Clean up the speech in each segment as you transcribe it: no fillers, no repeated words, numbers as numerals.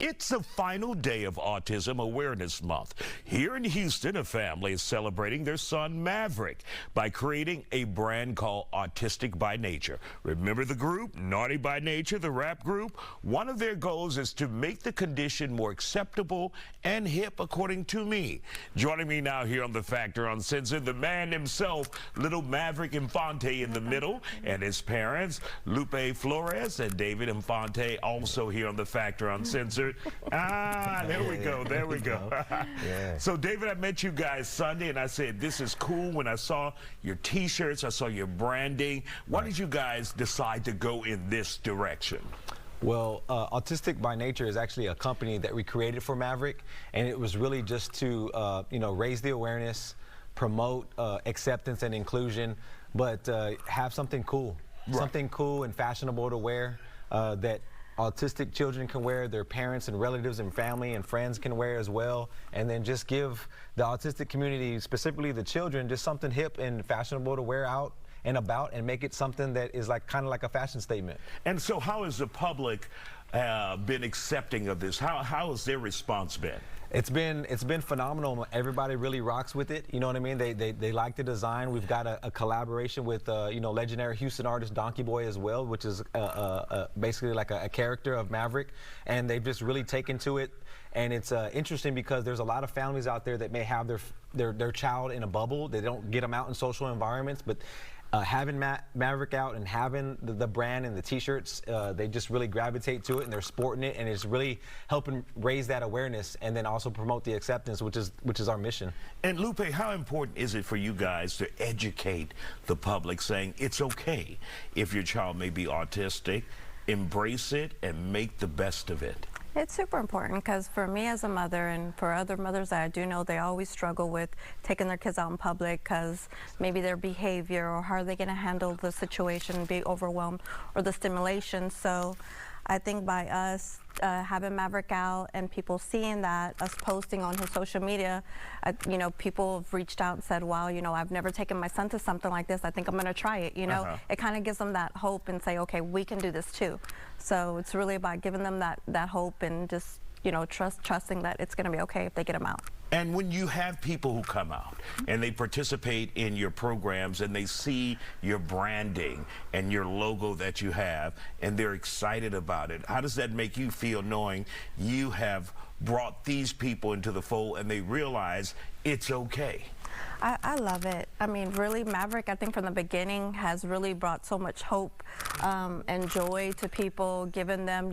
It's the final day of Autism Awareness Month. Here in Houston, a family is celebrating their son Maverick by creating a brand called Autistic by Nature. Remember the group, Naughty by Nature, the rap group? One of their goals is to make the condition more acceptable and hip, according to me. Joining me now here on The Factor Uncensored, the man himself, little Maverick Infante in the middle, and his parents, Lupe Flores and David Infante, also here on The Factor Uncensored. There we go. There we go. Yeah. So, David, I met you guys Sunday, and I said, this is cool. When I saw your T-shirts, I saw your branding. Why did you guys decide to go in this direction? Well, Autistic by Nature is actually a company that we created for Maverick, and it was really just to, raise the awareness, promote acceptance and inclusion, but have something cool, something cool and fashionable to wear that autistic children can wear, their parents and relatives and family and friends can wear as well, and then just give the autistic community, specifically the children, just something hip and fashionable to wear out and about, and make it something that is kind of like a fashion statement. And so how has the public been accepting of this? How has their response been? It's been phenomenal. Everybody really rocks with it. You know what I mean? They like the design. We've got a collaboration with legendary Houston artist Donkey Boy as well, which is basically like a character of Maverick, and they've just really taken to it. And it's interesting because there's a lot of families out there that may have their child in a bubble. They don't get them out in social environments, but having Maverick out and having the brand and the T-shirts, they just really gravitate to it, and they're sporting it, and it's really helping raise that awareness and then also promote the acceptance, which is our mission. And Lupe, how important is it for you guys to educate the public, saying it's okay if your child may be autistic, embrace it and make the best of it? It's super important because for me as a mother and for other mothers that I do know, they always struggle with taking their kids out in public because maybe their behavior or how are they going to handle the situation, be overwhelmed, or the stimulation. So I think by us having Maverick out and people seeing that, us posting on his social media, people have reached out and said, wow, I've never taken my son to something like this. I think I'm going to try it. It kind of gives them that hope and say, okay, we can do this too. So it's really about giving them that hope and just, trusting that it's going to be okay if they get them out. And when you have people who come out and they participate in your programs and they see your branding and your logo that you have and they're excited about it, how does that make you feel knowing you have brought these people into the fold and they realize it's okay? I love it. I mean, really, Maverick, I think from the beginning has really brought so much hope and joy to people, giving them,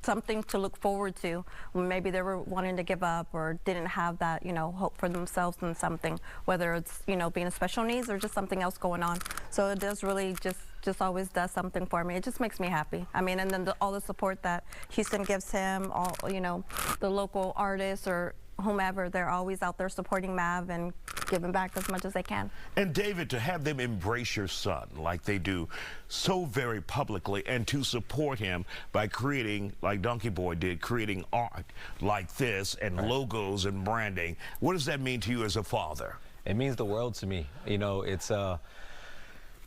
something to look forward to when maybe they were wanting to give up or didn't have that, hope for themselves in something, whether it's, being a special needs or just something else going on. So it does really just always does something for me. It just makes me happy. I mean, and then all the support that Houston gives him, all, the local artists or whomever, they're always out there supporting Mav and giving back as much as they can. And David, to have them embrace your son like they do so very publicly and to support him by creating, like Donkey Boy did, creating art like this and logos and branding, what does that mean to you as a father? It means the world to me. It's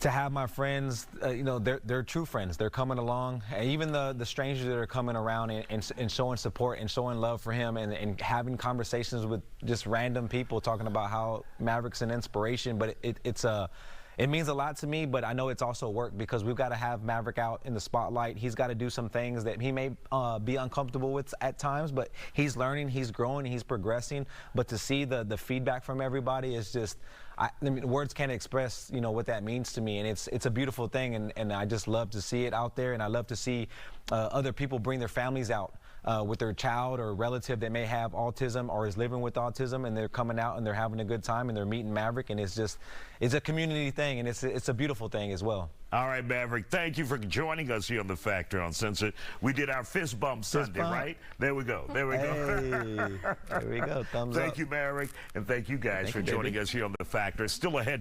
to have my friends, they're true friends. They're coming along, and even the strangers that are coming around and showing support and showing love for him and having conversations with just random people talking about how Maverick's an inspiration. But it means a lot to me, but I know it's also work because we've got to have Maverick out in the spotlight. He's got to do some things that he may be uncomfortable with at times, but he's learning, he's growing, he's progressing. But to see the feedback from everybody is just, I mean, words can't express, what that means to me, and it's a beautiful thing, and I just love to see it out there, and I love to see other people bring their families out with their child or relative that may have autism or is living with autism, and they're coming out and they're having a good time and they're meeting Maverick, and it's a community thing, and it's a beautiful thing as well. All right, Maverick, thank you for joining us here on The Factor Uncensored. We did our fist bump Sunday, right? There we go. There we go. Hey, there we go. Thumbs up. Thank you, Maverick, and thank you guys for joining us here on The Factor. Still ahead.